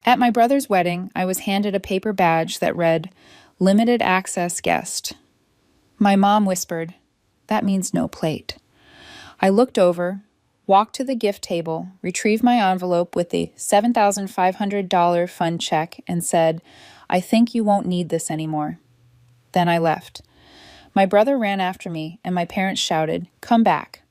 At my brother's wedding, I was handed a paper badge that read, "Limited Access Guest." My mom whispered, "That means no plate." I looked over, walked to the gift table, retrieved my envelope with the $7,500 fund check, and said, "I think you won't need this anymore." Then I left. My brother ran after me, and my parents shouted, "Come back."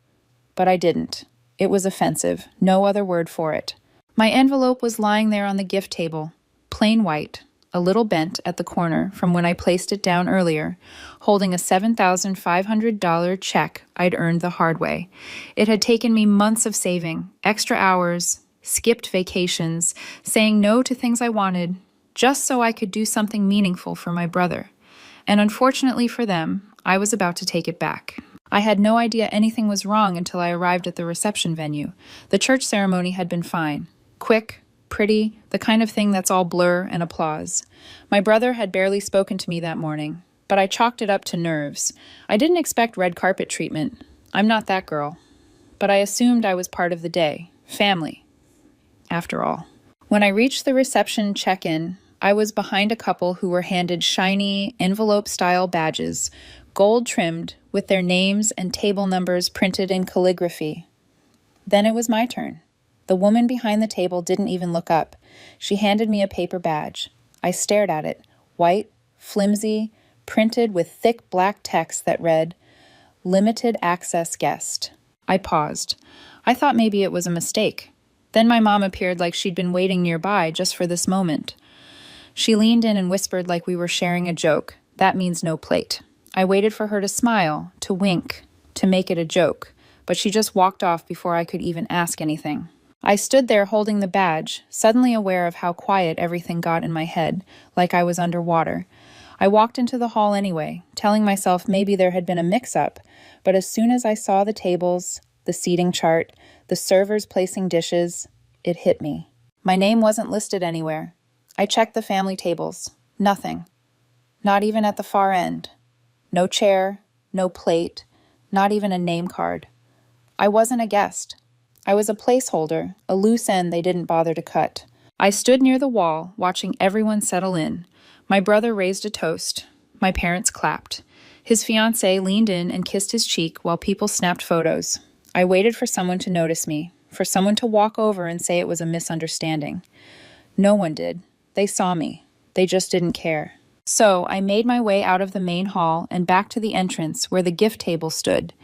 But I didn't. It was offensive, no other word for it. My envelope was lying there on the gift table, plain white, a little bent at the corner from when I placed it down earlier, holding a $7,500 check I'd earned the hard way. It had taken me months of saving, extra hours, skipped vacations, saying no to things I wanted, just so I could do something meaningful for my brother. And unfortunately for them, I was about to take it back. I had no idea anything was wrong until I arrived at the reception venue. The church ceremony had been fine. Quick, pretty, the kind of thing that's all blur and applause. My brother had barely spoken to me that morning, but I chalked it up to nerves. I didn't expect red carpet treatment. I'm not that girl. But I assumed I was part of the day. Family. After all. When I reached the reception check-in, I was behind a couple who were handed shiny, envelope-style badges, gold-trimmed, with their names and table numbers printed in calligraphy. Then it was my turn. The woman behind the table didn't even look up. She handed me a paper badge. I stared at it, white, flimsy, printed with thick black text that read, "Limited Access Guest." I paused. I thought maybe it was a mistake. Then my mom appeared like she'd been waiting nearby just for this moment. She leaned in and whispered like we were sharing a joke. "That means no plate." I waited for her to smile, to wink, to make it a joke, but she just walked off before I could even ask anything. I stood there holding the badge, suddenly aware of how quiet everything got in my head, like I was underwater. I walked into the hall anyway, telling myself maybe there had been a mix-up, but as soon as I saw the tables, the seating chart, the servers placing dishes, it hit me. My name wasn't listed anywhere. I checked the family tables. Nothing. Not even at the far end. No chair, no plate, not even a name card. I wasn't a guest. I was a placeholder, a loose end they didn't bother to cut. I stood near the wall, watching everyone settle in. My brother raised a toast. My parents clapped. His fiancée leaned in and kissed his cheek while people snapped photos. I waited for someone to notice me, for someone to walk over and say it was a misunderstanding. No one did. They saw me. They just didn't care. So I made my way out of the main hall and back to the entrance where the gift table stood.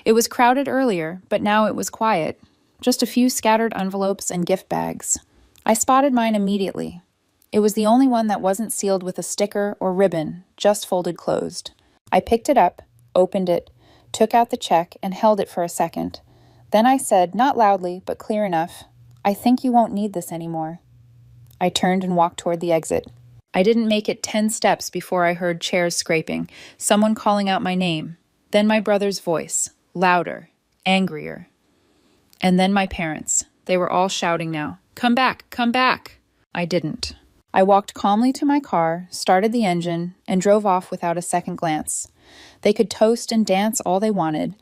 It was crowded earlier, but now it was quiet. Just a few scattered envelopes and gift bags. I spotted mine immediately. It was the only one that wasn't sealed with a sticker or ribbon, just folded closed. I picked it up, opened it, took out the check, and held it for a second. Then I said, not loudly, but clear enough, "I think you won't need this anymore." I turned and walked toward the exit. I didn't make it 10 steps before I heard chairs scraping, someone calling out my name, then my brother's voice, louder, angrier. And then my parents. They were all shouting now, "Come back, come back." I didn't. I walked calmly to my car, started the engine, and drove off without a second glance. They could toast and dance all they wanted,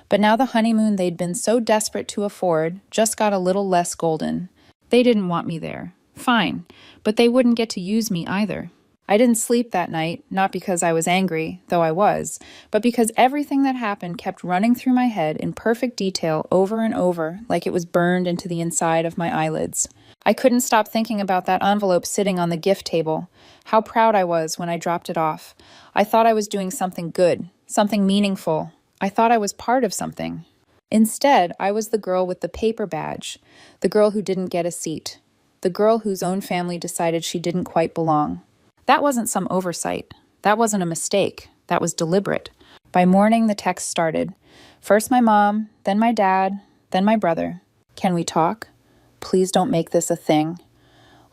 but now the honeymoon they'd been so desperate to afford just got a little less golden. They didn't want me there. Fine, but they wouldn't get to use me either. I didn't sleep that night, not because I was angry, though I was, but because everything that happened kept running through my head in perfect detail over and over, like it was burned into the inside of my eyelids. I couldn't stop thinking about that envelope sitting on the gift table, how proud I was when I dropped it off. I thought I was doing something good, something meaningful. I thought I was part of something. Instead, I was the girl with the paper badge, the girl who didn't get a seat, the girl whose own family decided she didn't quite belong. That wasn't some oversight. That wasn't a mistake. That was deliberate. By morning, the text started. First my mom, then my dad, then my brother. "Can we talk? Please don't make this a thing.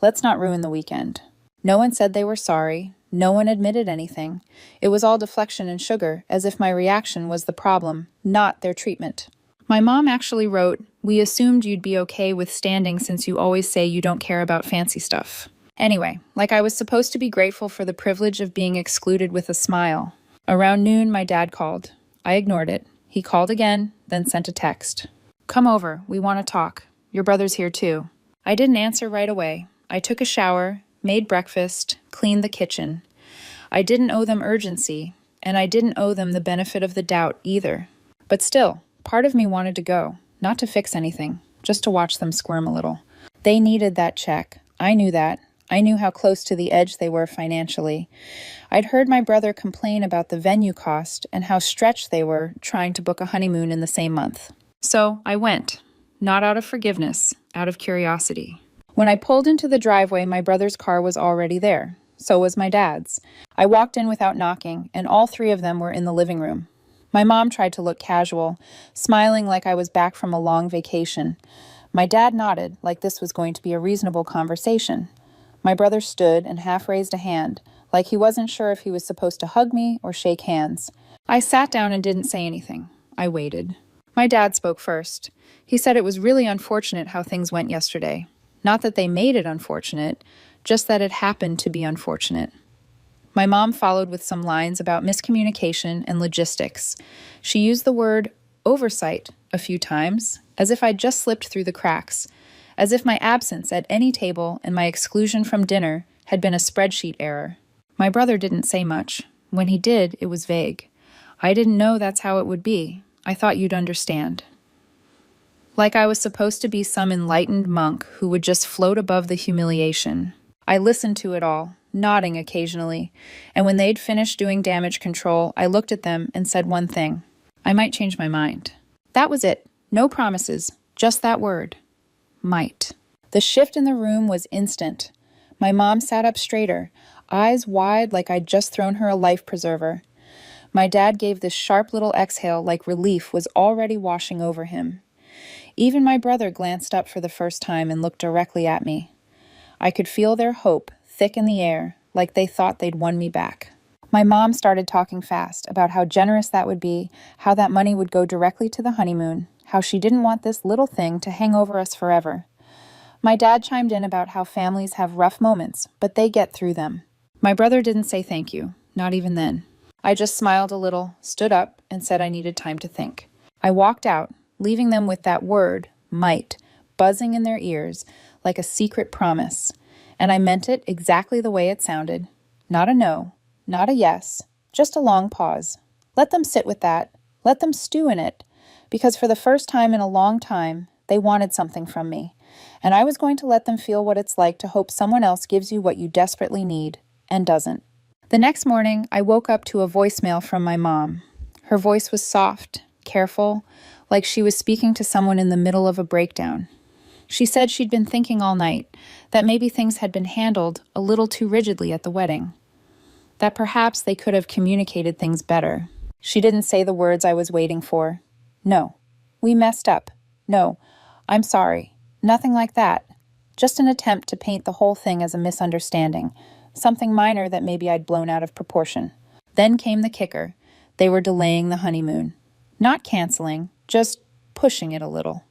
Let's not ruin the weekend." No one said they were sorry. No one admitted anything. It was all deflection and sugar, as if my reaction was the problem, not their treatment. My mom actually wrote, "We assumed you'd be okay with standing since you always say you don't care about fancy stuff." Anyway, like I was supposed to be grateful for the privilege of being excluded with a smile. Around noon, my dad called. I ignored it. He called again, then sent a text. "Come over. We want to talk. Your brother's here too." I didn't answer right away. I took a shower, made breakfast, cleaned the kitchen. I didn't owe them urgency, and I didn't owe them the benefit of the doubt either. But still, part of me wanted to go, not to fix anything, just to watch them squirm a little. They needed that check. I knew that. I knew how close to the edge they were financially. I'd heard my brother complain about the venue cost and how stretched they were trying to book a honeymoon in the same month. So I went, not out of forgiveness, out of curiosity. When I pulled into the driveway, my brother's car was already there. So was my dad's. I walked in without knocking, and all three of them were in the living room. My mom tried to look casual, smiling like I was back from a long vacation. My dad nodded, like this was going to be a reasonable conversation. My brother stood and half raised a hand, like he wasn't sure if he was supposed to hug me or shake hands. I sat down and didn't say anything. I waited. My dad spoke first. He said it was really unfortunate how things went yesterday. Not that they made it unfortunate, just that it happened to be unfortunate. My mom followed with some lines about miscommunication and logistics. She used the word oversight a few times, as if I'd just slipped through the cracks, as if my absence at any table and my exclusion from dinner had been a spreadsheet error. My brother didn't say much. When he did, it was vague. I didn't know that's how it would be. I thought you'd understand. Like I was supposed to be some enlightened monk who would just float above the humiliation. I listened to it all, nodding occasionally, and when they'd finished doing damage control, I looked at them and said one thing. I might change my mind. That was it. No promises, just that word. Might. The shift in the room was instant. My mom sat up straighter, eyes wide like I'd just thrown her a life preserver. My dad gave this sharp little exhale like relief was already washing over him. Even my brother glanced up for the first time and looked directly at me. I could feel their hope thick in the air, like they thought they'd won me back. My mom started talking fast about how generous that would be, how that money would go directly to the honeymoon, how she didn't want this little thing to hang over us forever. My dad chimed in about how families have rough moments, but they get through them. My brother didn't say thank you, not even then. I just smiled a little, stood up, and said I needed time to think. I walked out, leaving them with that word, might, buzzing in their ears, like a secret promise. And I meant it exactly the way it sounded. Not a no, not a yes, just a long pause. Let them sit with that. Let them stew in it. Because for the first time in a long time, they wanted something from me. And I was going to let them feel what it's like to hope someone else gives you what you desperately need, and doesn't. The next morning, I woke up to a voicemail from my mom. Her voice was soft, careful, like she was speaking to someone in the middle of a breakdown. She said she'd been thinking all night, that maybe things had been handled a little too rigidly at the wedding. That perhaps they could have communicated things better. She didn't say the words I was waiting for. No, we messed up. No, I'm sorry. Nothing like that. Just an attempt to paint the whole thing as a misunderstanding, something minor that maybe I'd blown out of proportion. Then came the kicker. They were delaying the honeymoon. Not canceling, just pushing it a little.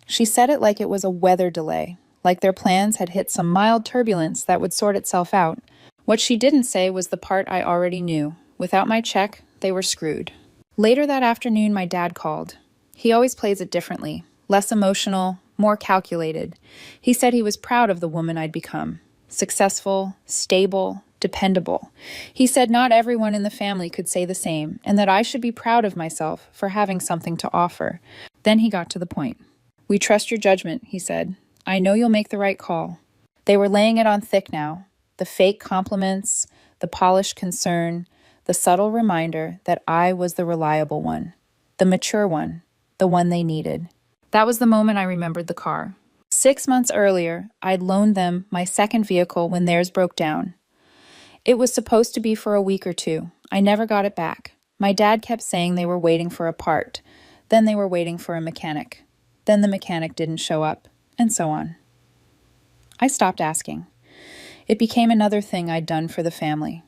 She said it like it was a weather delay, like their plans had hit some mild turbulence that would sort itself out. What she didn't say was the part I already knew. Without my check, they were screwed. Later that afternoon, my dad called. He always plays it differently, less emotional, more calculated. He said he was proud of the woman I'd become. Successful, stable, dependable. He said not everyone in the family could say the same, and that I should be proud of myself for having something to offer. Then he got to the point. We trust your judgment, he said. I know you'll make the right call. They were laying it on thick now. The fake compliments, the polished concern, the subtle reminder that I was the reliable one, the mature one, the one they needed. That was the moment I remembered the car. 6 months earlier, I'd loaned them my second vehicle when theirs broke down. It was supposed to be for a week or two. I never got it back. My dad kept saying they were waiting for a part. Then they were waiting for a mechanic. Then the mechanic didn't show up, and so on. I stopped asking. It became another thing I'd done for the family.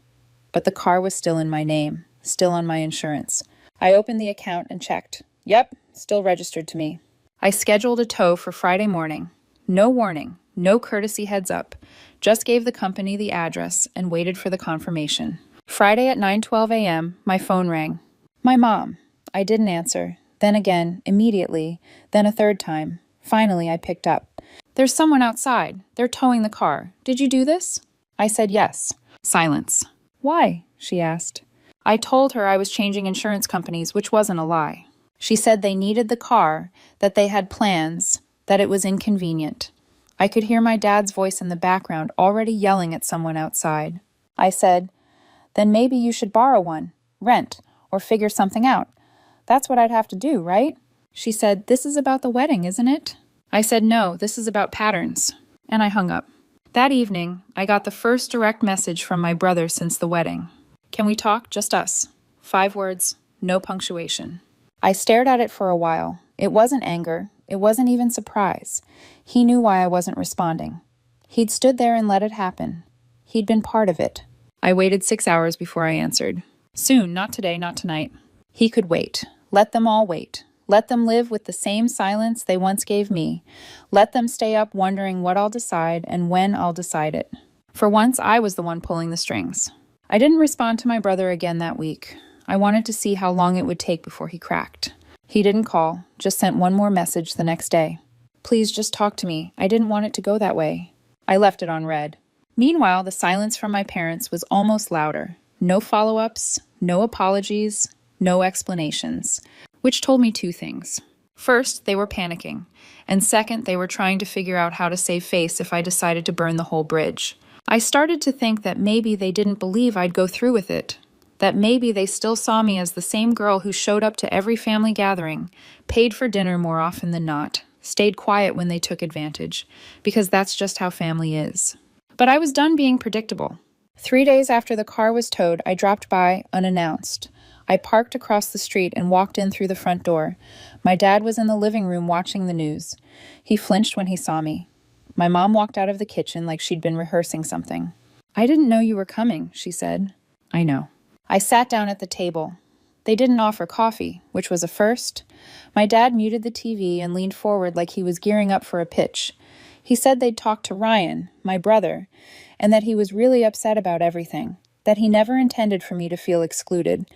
But the car was still in my name, still on my insurance. I opened the account and checked. Yep, still registered to me. I scheduled a tow for Friday morning. No warning, no courtesy heads up. Just gave the company the address and waited for the confirmation. Friday at 9:12 a.m., my phone rang. My mom. I didn't answer. Then again, immediately. Then a third time. Finally, I picked up. There's someone outside. They're towing the car. Did you do this? I said yes. Silence. Why? She asked. I told her I was changing insurance companies, which wasn't a lie. She said they needed the car, that they had plans, that it was inconvenient. I could hear my dad's voice in the background already yelling at someone outside. I said, then maybe you should borrow one, rent, or figure something out. That's what I'd have to do, right? She said, this is about the wedding, isn't it? I said, no, this is about patterns. And I hung up. That evening, I got the first direct message from my brother since the wedding. Can we talk? Just us. 5 words, no punctuation. I stared at it for a while. It wasn't anger. It wasn't even surprise. He knew why I wasn't responding. He'd stood there and let it happen. He'd been part of it. I waited 6 hours before I answered. Soon, not today, not tonight. He could wait. Let them all wait. Let them live with the same silence they once gave me. Let them stay up wondering what I'll decide and when I'll decide it. For once, I was the one pulling the strings. I didn't respond to my brother again that week. I wanted to see how long it would take before he cracked. He didn't call, just sent one more message the next day. Please just talk to me. I didn't want it to go that way. I left it on read. Meanwhile, the silence from my parents was almost louder. No follow-ups, no apologies, no explanations. Which told me 2 things. First, they were panicking. And second, they were trying to figure out how to save face if I decided to burn the whole bridge. I started to think that maybe they didn't believe I'd go through with it. That maybe they still saw me as the same girl who showed up to every family gathering, paid for dinner more often than not, stayed quiet when they took advantage, because that's just how family is. But I was done being predictable. 3 days after the car was towed, I dropped by unannounced. I parked across the street and walked in through the front door. My dad was in the living room watching the news. He flinched when he saw me. My mom walked out of the kitchen like she'd been rehearsing something. I didn't know you were coming, she said. I know. I sat down at the table. They didn't offer coffee, which was a first. My dad muted the TV and leaned forward like he was gearing up for a pitch. He said they'd talked to Ryan, my brother, and that he was really upset about everything. That he never intended for me to feel excluded,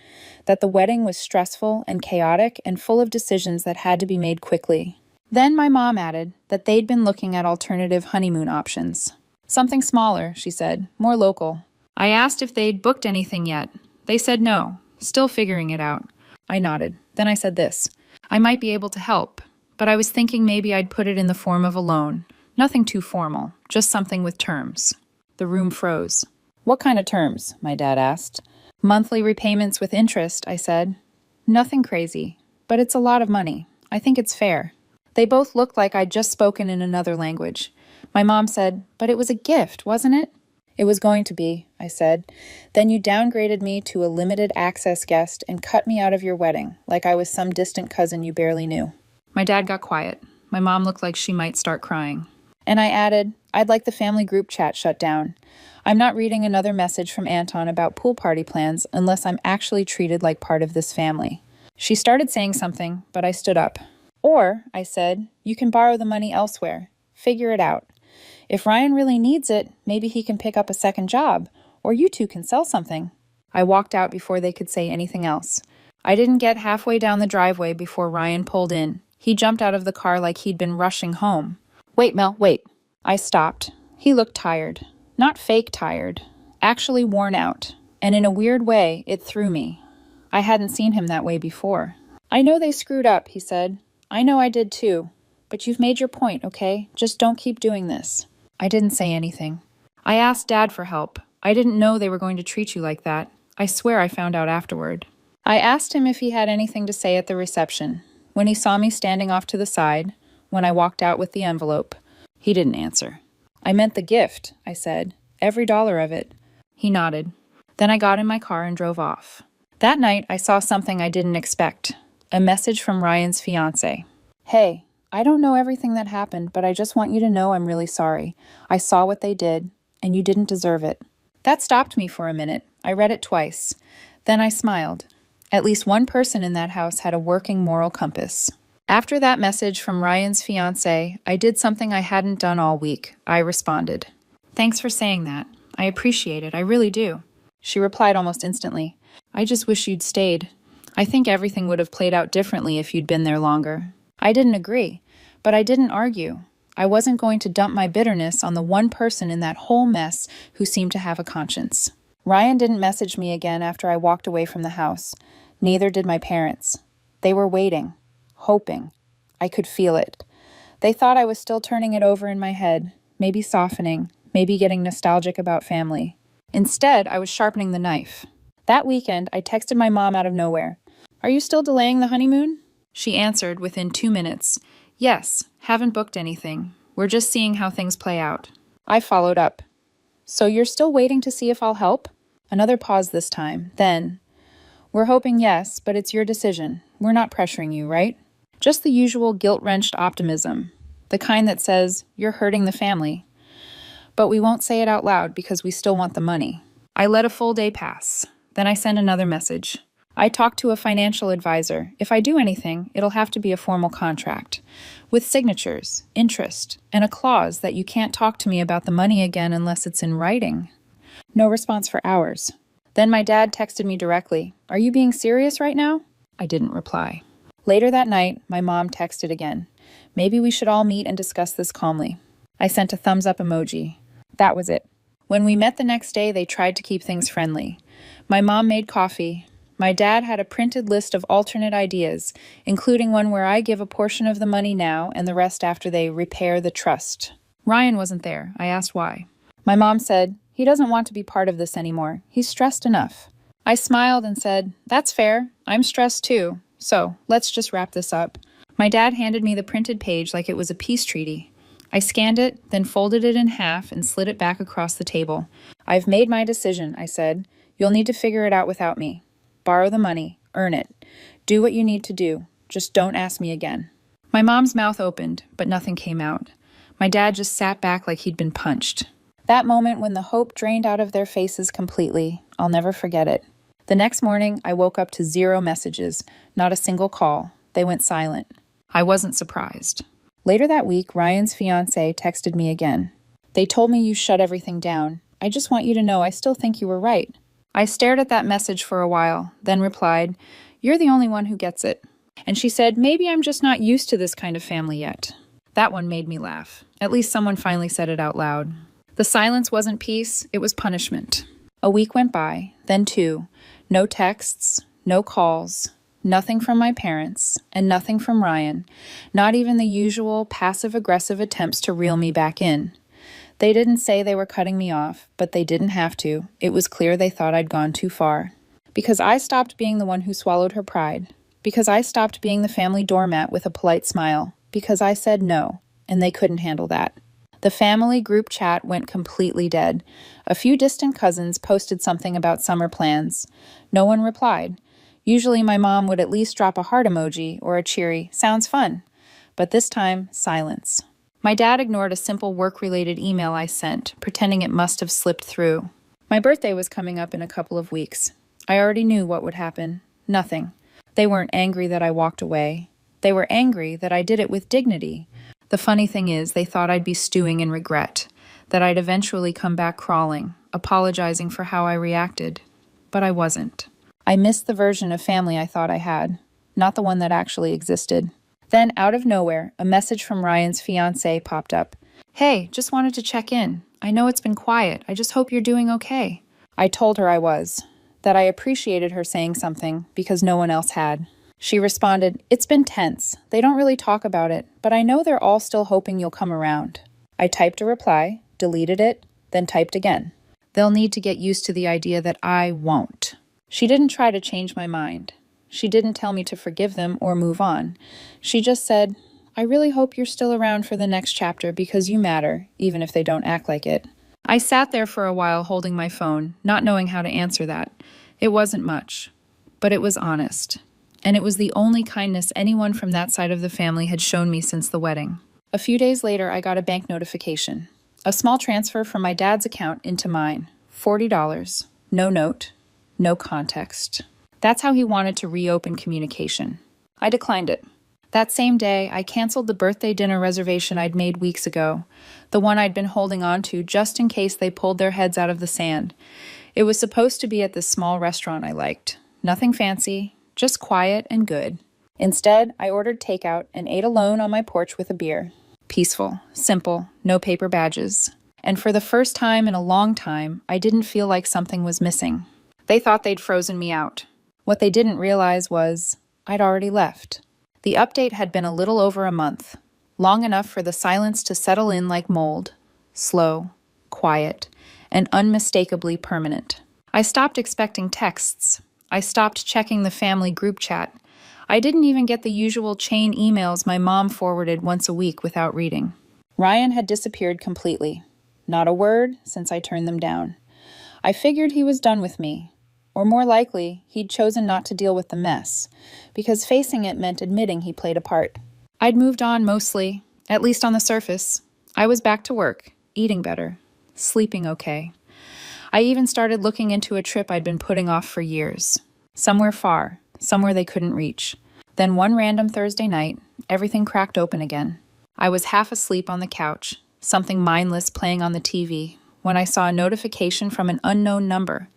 that the wedding was stressful and chaotic and full of decisions that had to be made quickly. Then my mom added that they'd been looking at alternative honeymoon options. Something smaller, she said, more local. I asked if they'd booked anything yet. They said no, still figuring it out. I nodded. Then I said this. I might be able to help, but I was thinking maybe I'd put it in the form of a loan. Nothing too formal, just something with terms. The room froze. What kind of terms? My dad asked. Monthly repayments with interest, I said. Nothing crazy, but it's a lot of money. I think it's fair. They both looked like I'd just spoken in another language. My mom said, but it was a gift, wasn't it? It was going to be, I said. Then you downgraded me to a limited access guest and cut me out of your wedding, like I was some distant cousin you barely knew. My dad got quiet. My mom looked like she might start crying. And I added, I'd like the family group chat shut down. I'm not reading another message from Anton about pool party plans unless I'm actually treated like part of this family. She started saying something, but I stood up. Or, I said, you can borrow the money elsewhere. Figure it out. If Ryan really needs it, maybe he can pick up a second job, or you two can sell something. I walked out before they could say anything else. I didn't get halfway down the driveway before Ryan pulled in. He jumped out of the car like he'd been rushing home. Wait, Mel, wait. I stopped. He looked tired. Not fake tired. Actually worn out. And in a weird way, it threw me. I hadn't seen him that way before. I know they screwed up, he said. I know I did too. But you've made your point, okay? Just don't keep doing this. I didn't say anything. I asked Dad for help. I didn't know they were going to treat you like that. I swear I found out afterward. I asked him if he had anything to say at the reception. When he saw me standing off to the side, when I walked out with the envelope, he didn't answer. I meant the gift, I said. Every dollar of it. He nodded. Then I got in my car and drove off. That night, I saw something I didn't expect. A message from Ryan's fiancé. Hey, I don't know everything that happened, but I just want you to know I'm really sorry. I saw what they did, and you didn't deserve it. That stopped me for a minute. I read it twice. Then I smiled. At least one person in that house had a working moral compass. After that message from Ryan's fiancé, I did something I hadn't done all week. I responded. Thanks for saying that. I appreciate it. I really do. She replied almost instantly. I just wish you'd stayed. I think everything would have played out differently if you'd been there longer. I didn't agree, but I didn't argue. I wasn't going to dump my bitterness on the one person in that whole mess who seemed to have a conscience. Ryan didn't message me again after I walked away from the house. Neither did my parents. They were waiting, hoping. I could feel it. They thought I was still turning it over in my head, maybe softening, maybe getting nostalgic about family. Instead, I was sharpening the knife. That weekend, I texted my mom out of nowhere. "Are you still delaying the honeymoon?" She answered within 2 minutes. "Yes, haven't booked anything. We're just seeing how things play out." I followed up. "So you're still waiting to see if I'll help?" Another pause this time. Then, "We're hoping yes, but it's your decision. We're not pressuring you, right?" Just the usual guilt-wrenched optimism. The kind that says, "You're hurting the family." But we won't say it out loud because we still want the money. I let a full day pass. Then I sent another message. "I talked to a financial advisor. If I do anything, it'll have to be a formal contract, with signatures, interest, and a clause that you can't talk to me about the money again unless it's in writing." No response for hours. Then my dad texted me directly. "Are you being serious right now?" I didn't reply. Later that night, my mom texted again. "Maybe we should all meet and discuss this calmly." I sent a thumbs up emoji. That was it. When we met the next day, they tried to keep things friendly. My mom made coffee. My dad had a printed list of alternate ideas, including one where I give a portion of the money now and the rest after they repair the trust. Ryan wasn't there. I asked why. My mom said, "He doesn't want to be part of this anymore. He's stressed enough." I smiled and said, "That's fair. I'm stressed too. So let's just wrap this up." My dad handed me the printed page like it was a peace treaty. I scanned it, then folded it in half and slid it back across the table. "I've made my decision," I said. "You'll need to figure it out without me. Borrow the money. Earn it. Do what you need to do. Just don't ask me again." My mom's mouth opened, but nothing came out. My dad just sat back like he'd been punched. That moment when the hope drained out of their faces completely, I'll never forget it. The next morning, I woke up to 0 messages, not a single call. They went silent. I wasn't surprised. Later that week, Ryan's fiancée texted me again. "They told me you shut everything down. I just want you to know I still think you were right." I stared at that message for a while, then replied, "You're the only one who gets it." And she said, "Maybe I'm just not used to this kind of family yet." That one made me laugh. At least someone finally said it out loud. The silence wasn't peace, it was punishment. A week went by, then 2. No texts, no calls. Nothing from my parents, and nothing from Ryan, not even the usual passive-aggressive attempts to reel me back in. They didn't say they were cutting me off, but they didn't have to. It was clear they thought I'd gone too far. Because I stopped being the one who swallowed her pride. Because I stopped being the family doormat with a polite smile. Because I said no, and they couldn't handle that. The family group chat went completely dead. A few distant cousins posted something about summer plans. No one replied. Usually my mom would at least drop a heart emoji or a cheery, "Sounds fun." But this time, silence. My dad ignored a simple work-related email I sent, pretending it must have slipped through. My birthday was coming up in a couple of weeks. I already knew what would happen. Nothing. They weren't angry that I walked away. They were angry that I did it with dignity. The funny thing is, they thought I'd be stewing in regret, that I'd eventually come back crawling, apologizing for how I reacted. But I wasn't. I missed the version of family I thought I had, not the one that actually existed. Then, out of nowhere, a message from Ryan's fiancée popped up. "Hey, just wanted to check in. I know it's been quiet. I just hope you're doing okay." I told her I was, that I appreciated her saying something because no one else had. She responded, "It's been tense. They don't really talk about it, but I know they're all still hoping you'll come around." I typed a reply, deleted it, then typed again. "They'll need to get used to the idea that I won't." She didn't try to change my mind. She didn't tell me to forgive them or move on. She just said, "I really hope you're still around for the next chapter because you matter, even if they don't act like it." I sat there for a while holding my phone, not knowing how to answer that. It wasn't much, but it was honest. And it was the only kindness anyone from that side of the family had shown me since the wedding. A few days later, I got a bank notification. A small transfer from my dad's account into mine. $40. No note. No context. That's how he wanted to reopen communication. I declined it. That same day, I canceled the birthday dinner reservation I'd made weeks ago, the one I'd been holding on to just in case they pulled their heads out of the sand. It was supposed to be at this small restaurant I liked. Nothing fancy, just quiet and good. Instead, I ordered takeout and ate alone on my porch with a beer. Peaceful, simple, no paper badges. And for the first time in a long time, I didn't feel like something was missing. They thought they'd frozen me out. What they didn't realize was I'd already left. The update had been a little over a month, long enough for the silence to settle in like mold, slow, quiet, and unmistakably permanent. I stopped expecting texts. I stopped checking the family group chat. I didn't even get the usual chain emails my mom forwarded once a week without reading. Ryan had disappeared completely. Not a word since I turned them down. I figured he was done with me. Or more likely, he'd chosen not to deal with the mess, because facing it meant admitting he played a part. I'd moved on mostly, at least on the surface. I was back to work, eating better, sleeping okay. I even started looking into a trip I'd been putting off for years. Somewhere far, somewhere they couldn't reach. Then one random Thursday night, everything cracked open again. I was half asleep on the couch, something mindless playing on the TV, when I saw a notification from an unknown number.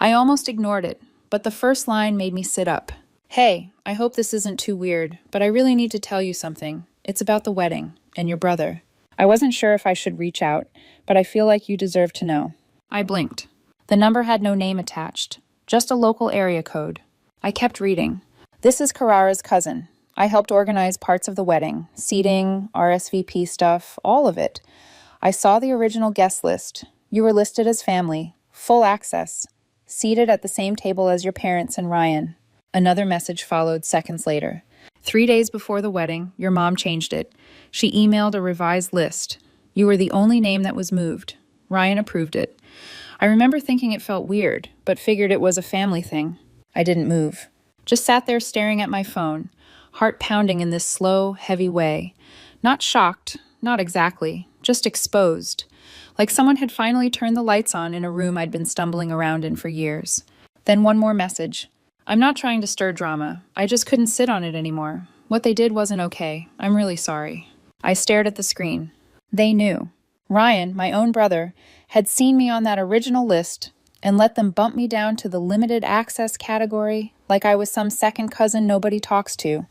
I almost ignored it, but the first line made me sit up. "Hey, I hope this isn't too weird, but I really need to tell you something. It's about the wedding, and your brother. I wasn't sure if I should reach out, but I feel like you deserve to know." I blinked. The number had no name attached, just a local area code. I kept reading. "This is Carrara's cousin. I helped organize parts of the wedding, seating, RSVP stuff, all of it. I saw the original guest list. You were listed as family, full access, seated at the same table as your parents and Ryan." Another message followed seconds later. "3 days before the wedding, your mom changed it. She emailed a revised list. You were the only name that was moved. Ryan approved it. I remember thinking it felt weird, but figured it was a family thing. I didn't move. Just sat there staring at my phone, heart pounding in this slow, heavy way. Not shocked, not exactly, just exposed. Like someone had finally turned the lights on in a room I'd been stumbling around in for years. Then one more message. I'm not trying to stir drama. I just couldn't sit on it anymore. What they did wasn't okay. I'm really sorry. I stared at the screen. They knew. Ryan, my own brother, had seen me on that original list and let them bump me down to the limited access category like I was some second cousin nobody talks to.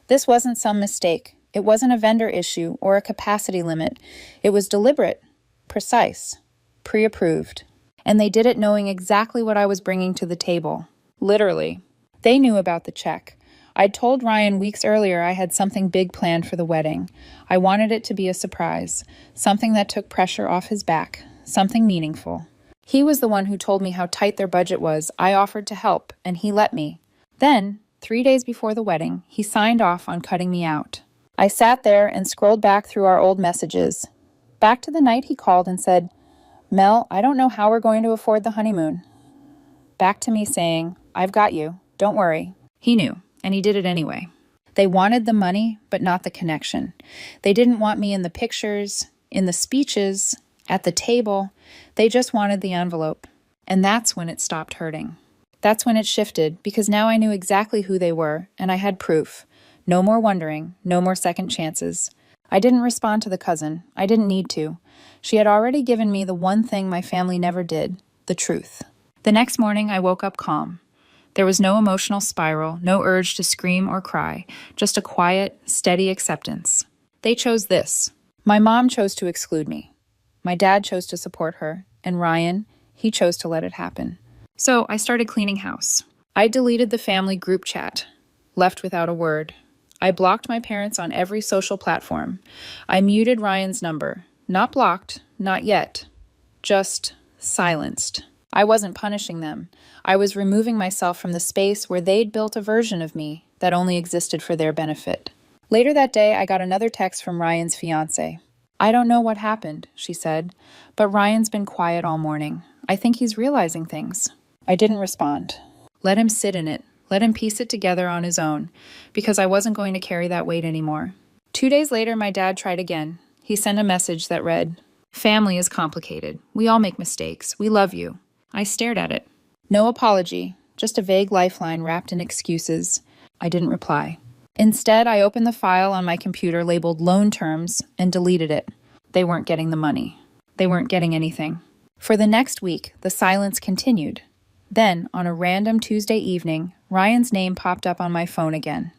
This wasn't some mistake. It wasn't a vendor issue or a capacity limit. It was deliberate, precise, pre-approved. And they did it knowing exactly what I was bringing to the table. Literally. They knew about the check. I'd told Ryan weeks earlier I had something big planned for the wedding. I wanted it to be a surprise, something that took pressure off his back, something meaningful. He was the one who told me how tight their budget was. I offered to help, and he let me. Then, 3 days before the wedding, he signed off on cutting me out. I sat there and scrolled back through our old messages. Back to the night he called and said, "Mel, I don't know how we're going to afford the honeymoon." Back to me saying, "I've got you. Don't worry." He knew, and he did it anyway. They wanted the money, but not the connection. They didn't want me in the pictures, in the speeches, at the table. They just wanted the envelope. And that's when it stopped hurting. That's when it shifted, because now I knew exactly who they were, and I had proof. No more wondering, no more second chances. I didn't respond to the cousin. I didn't need to. She had already given me the one thing my family never did, the truth. The next morning, I woke up calm. There was no emotional spiral, no urge to scream or cry, just a quiet, steady acceptance. They chose this. My mom chose to exclude me. My dad chose to support her, and Ryan, he chose to let it happen. So I started cleaning house. I deleted the family group chat, left without a word. I blocked my parents on every social platform. I muted Ryan's number. Not blocked, not yet. Just silenced. I wasn't punishing them. I was removing myself from the space where they'd built a version of me that only existed for their benefit. Later that day, I got another text from Ryan's fiancée. "I don't know what happened," she said, "but Ryan's been quiet all morning. I think he's realizing things." I didn't respond. Let him sit in it. Let him piece it together on his own, because I wasn't going to carry that weight anymore. 2 days later, my dad tried again. He sent a message that read, "Family is complicated. We all make mistakes. We love you." I stared at it. No apology, just a vague lifeline wrapped in excuses. I didn't reply. Instead, I opened the file on my computer labeled loan terms and deleted it. They weren't getting the money. They weren't getting anything. For the next week, the silence continued. Then, on a random Tuesday evening, Ryan's name popped up on my phone again.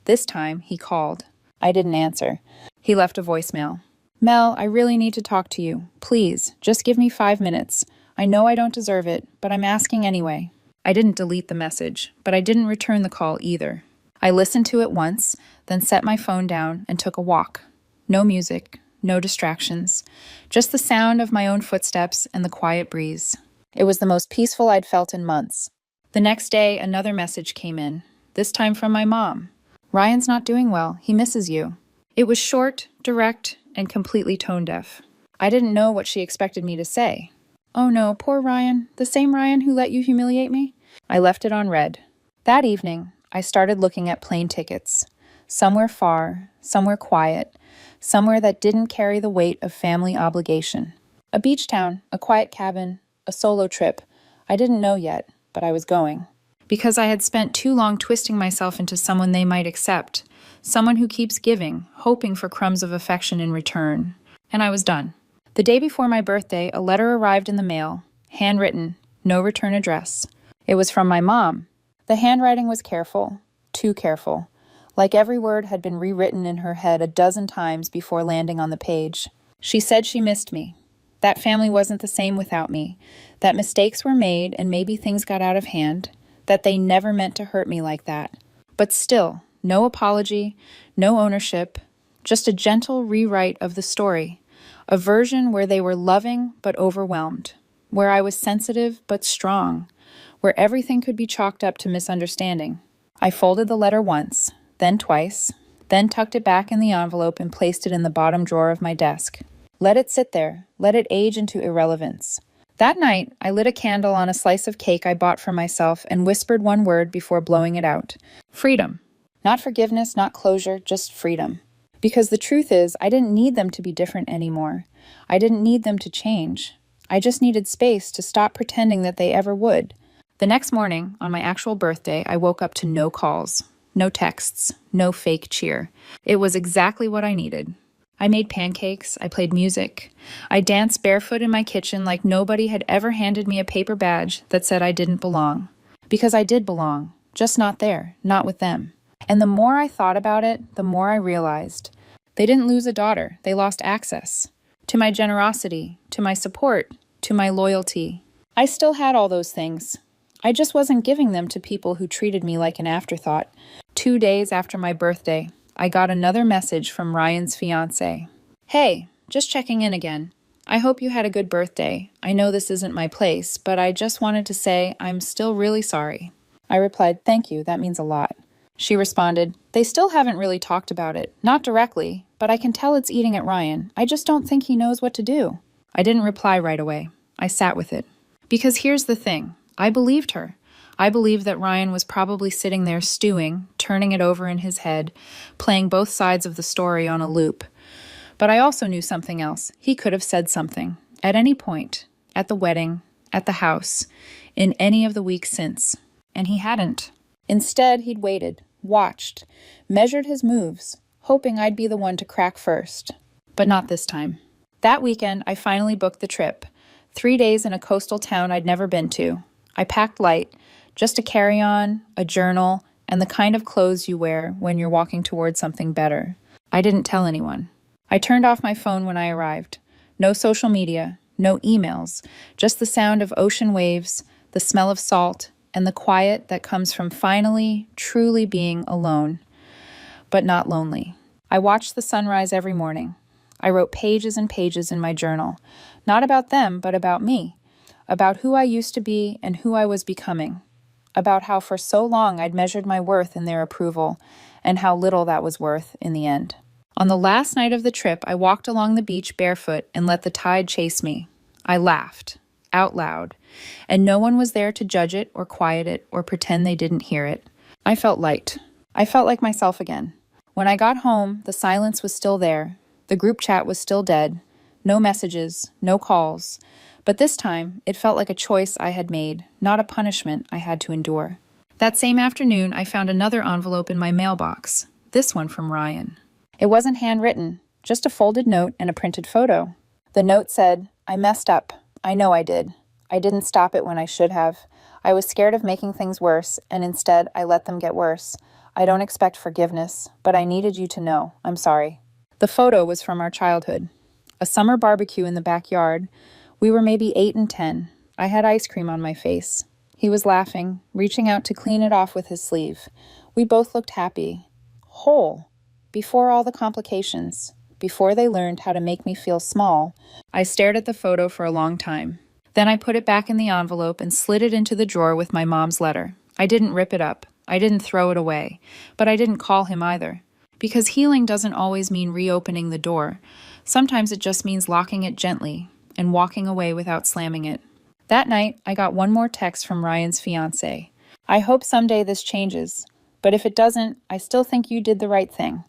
This time, he called. I didn't answer. He left a voicemail. Mel, I really need to talk to you. Please, just give me 5 minutes. I know I don't deserve it, but I'm asking anyway. I didn't delete the message, but I didn't return the call either. I listened to it once, then set my phone down and took a walk. No music, no distractions, just the sound of my own footsteps and the quiet breeze. It was the most peaceful I'd felt in months. The next day, another message came in, this time from my mom. Ryan's not doing well. He misses you. It was short, direct, and completely tone-deaf. I didn't know what she expected me to say. Oh no, poor Ryan, the same Ryan who let you humiliate me? I left it on read. That evening, I started looking at plane tickets. Somewhere far, somewhere quiet, somewhere that didn't carry the weight of family obligation. A beach town, a quiet cabin, a solo trip. I didn't know yet, but I was going. Because I had spent too long twisting myself into someone they might accept, someone who keeps giving, hoping for crumbs of affection in return. And I was done. The day before my birthday, a letter arrived in the mail, handwritten, no return address. It was from my mom. The handwriting was careful, too careful. Like every word had been rewritten in her head a dozen times before landing on the page. She said she missed me. That family wasn't the same without me. That mistakes were made and maybe things got out of hand. That they never meant to hurt me like that. But still, no apology, no ownership, just a gentle rewrite of the story. A version where they were loving but overwhelmed. Where I was sensitive but strong. Where everything could be chalked up to misunderstanding. I folded the letter once, then twice, then tucked it back in the envelope and placed it in the bottom drawer of my desk. Let it sit there, let it age into irrelevance. That night, I lit a candle on a slice of cake I bought for myself and whispered one word before blowing it out. Freedom. Not forgiveness, not closure, just freedom. Because the truth is, I didn't need them to be different anymore. I didn't need them to change. I just needed space to stop pretending that they ever would. The next morning, on my actual birthday, I woke up to no calls, no texts, no fake cheer. It was exactly what I needed. I made pancakes, I played music. I danced barefoot in my kitchen like nobody had ever handed me a paper badge that said I didn't belong. Because I did belong, just not there, not with them. And the more I thought about it, the more I realized. They didn't lose a daughter, they lost access. To my generosity, to my support, to my loyalty. I still had all those things. I just wasn't giving them to people who treated me like an afterthought. 2 days after my birthday, I got another message from Ryan's fiancée. Hey, just checking in again. I hope you had a good birthday. I know this isn't my place, but I just wanted to say I'm still really sorry. I replied, thank you, that means a lot. She responded, they still haven't really talked about it, not directly, but I can tell it's eating at Ryan. I just don't think he knows what to do. I didn't reply right away. I sat with it. Because here's the thing. I believed her. I believed that Ryan was probably sitting there stewing, turning it over in his head, playing both sides of the story on a loop. But I also knew something else. He could have said something, at any point, at the wedding, at the house, in any of the weeks since. And he hadn't. Instead, he'd waited, watched, measured his moves, hoping I'd be the one to crack first. But not this time. That weekend, I finally booked the trip. 3 days in a coastal town I'd never been to. I packed light, just a carry-on, a journal, and the kind of clothes you wear when you're walking towards something better. I didn't tell anyone. I turned off my phone when I arrived. No social media, no emails, just the sound of ocean waves, the smell of salt, and the quiet that comes from finally, truly being alone, but not lonely. I watched the sunrise every morning. I wrote pages and pages in my journal, not about them, but about me. About who I used to be and who I was becoming. About how for so long I'd measured my worth in their approval, and how little that was worth in the end. On the last night of the trip, I walked along the beach barefoot and let the tide chase me. I laughed, out loud, and no one was there to judge it or quiet it or pretend they didn't hear it. I felt light. I felt like myself again. When I got home, the silence was still there. The group chat was still dead. No messages, no calls. But this time, it felt like a choice I had made, not a punishment I had to endure. That same afternoon, I found another envelope in my mailbox, this one from Ryan. It wasn't handwritten, just a folded note and a printed photo. The note said, I messed up. I know I did. I didn't stop it when I should have. I was scared of making things worse, and instead I let them get worse. I don't expect forgiveness, but I needed you to know. I'm sorry. The photo was from our childhood. A summer barbecue in the backyard. We were maybe 8 and 10. I had ice cream on my face. He was laughing, reaching out to clean it off with his sleeve. We both looked happy. Whole. Before all the complications. Before they learned how to make me feel small. I stared at the photo for a long time. Then I put it back in the envelope and slid it into the drawer with my mom's letter. I didn't rip it up. I didn't throw it away. But I didn't call him either. Because healing doesn't always mean reopening the door. Sometimes it just means locking it gently and walking away without slamming it. That night, I got one more text from Ryan's fiancée. I hope someday this changes. But if it doesn't, I still think you did the right thing.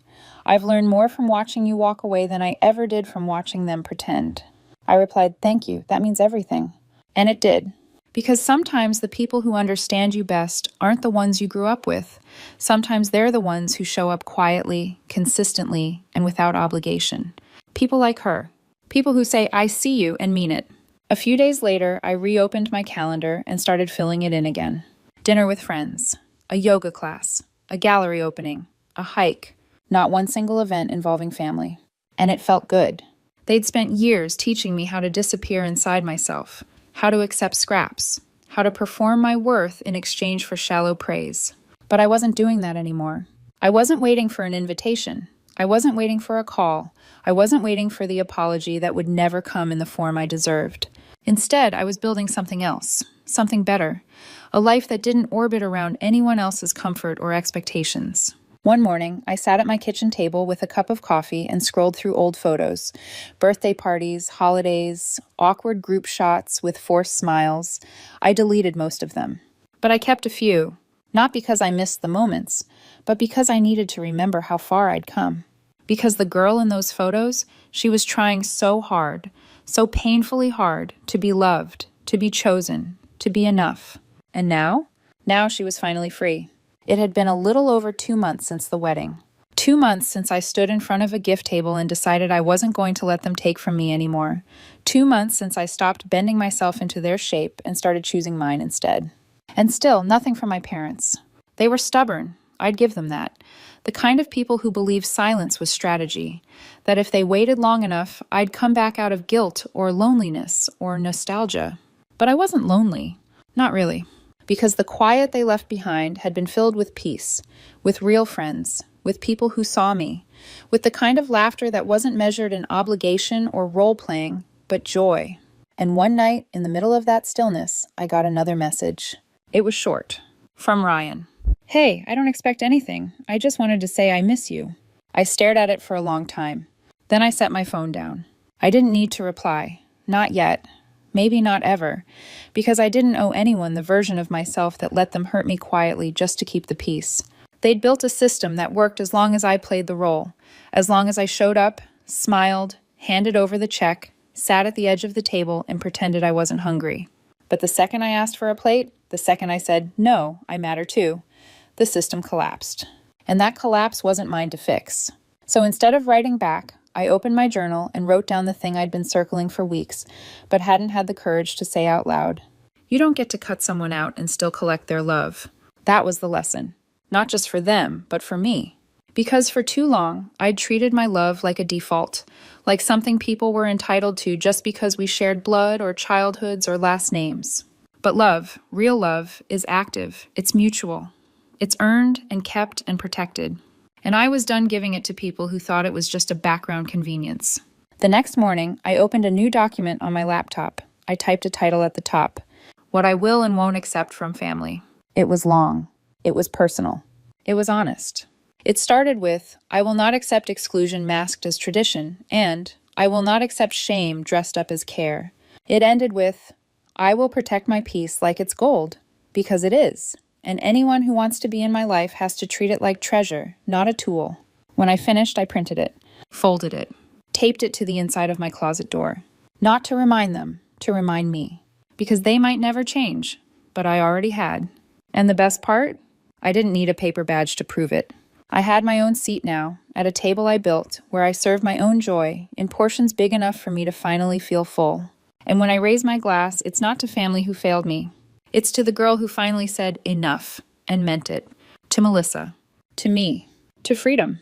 I've learned more from watching you walk away than I ever did from watching them pretend. I replied, thank you, that means everything. And it did. Because sometimes the people who understand you best aren't the ones you grew up with. Sometimes they're the ones who show up quietly, consistently, and without obligation. People like her. People who say, I see you, and mean it. A few days later, I reopened my calendar and started filling it in again. Dinner with friends, a yoga class, a gallery opening, a hike, not one single event involving family. And it felt good. They'd spent years teaching me how to disappear inside myself, how to accept scraps, how to perform my worth in exchange for shallow praise. But I wasn't doing that anymore. I wasn't waiting for an invitation. I wasn't waiting for a call. I wasn't waiting for the apology that would never come in the form I deserved. Instead, I was building something else, something better, a life that didn't orbit around anyone else's comfort or expectations. One morning, I sat at my kitchen table with a cup of coffee and scrolled through old photos, birthday parties, holidays, awkward group shots with forced smiles. I deleted most of them. But I kept a few, not because I missed the moments, but because I needed to remember how far I'd come. Because the girl in those photos, she was trying so hard, so painfully hard, to be loved, to be chosen, to be enough. And now? Now she was finally free. It had been a little over 2 months since the wedding. 2 months since I stood in front of a gift table and decided I wasn't going to let them take from me anymore. 2 months since I stopped bending myself into their shape and started choosing mine instead. And still, nothing from my parents. They were stubborn. I'd give them that. The kind of people who believe silence was strategy. That if they waited long enough, I'd come back out of guilt or loneliness or nostalgia. But I wasn't lonely. Not really. Because the quiet they left behind had been filled with peace, with real friends, with people who saw me, with the kind of laughter that wasn't measured in obligation or role-playing, but joy. And one night, in the middle of that stillness, I got another message. It was short. From Ryan. Hey, I don't expect anything. I just wanted to say I miss you. I stared at it for a long time. Then I set my phone down. I didn't need to reply. Not yet. Maybe not ever. Because I didn't owe anyone the version of myself that let them hurt me quietly just to keep the peace. They'd built a system that worked as long as I played the role. As long as I showed up, smiled, handed over the check, sat at the edge of the table, and pretended I wasn't hungry. But the second I asked for a plate, the second I said, no, I matter too, the system collapsed. And that collapse wasn't mine to fix. So instead of writing back, I opened my journal and wrote down the thing I'd been circling for weeks, but hadn't had the courage to say out loud. You don't get to cut someone out and still collect their love. That was the lesson. Not just for them, but for me. Because for too long, I'd treated my love like a default, like something people were entitled to just because we shared blood or childhoods or last names. But love, real love, is active. It's mutual. It's earned and kept and protected. And I was done giving it to people who thought it was just a background convenience. The next morning, I opened a new document on my laptop. I typed a title at the top. What I will and won't accept from family. It was long. It was personal. It was honest. It started with, I will not accept exclusion masked as tradition, and I will not accept shame dressed up as care. It ended with, I will protect my peace like it's gold, because it is. And anyone who wants to be in my life has to treat it like treasure, not a tool. When I finished, I printed it, folded it, taped it to the inside of my closet door. Not to remind them, to remind me. Because they might never change, but I already had. And the best part? I didn't need a paper badge to prove it. I had my own seat now, at a table I built, where I served my own joy, in portions big enough for me to finally feel full. And when I raise my glass, it's not to family who failed me. It's to the girl who finally said enough and meant it. To Melissa. To me. To freedom.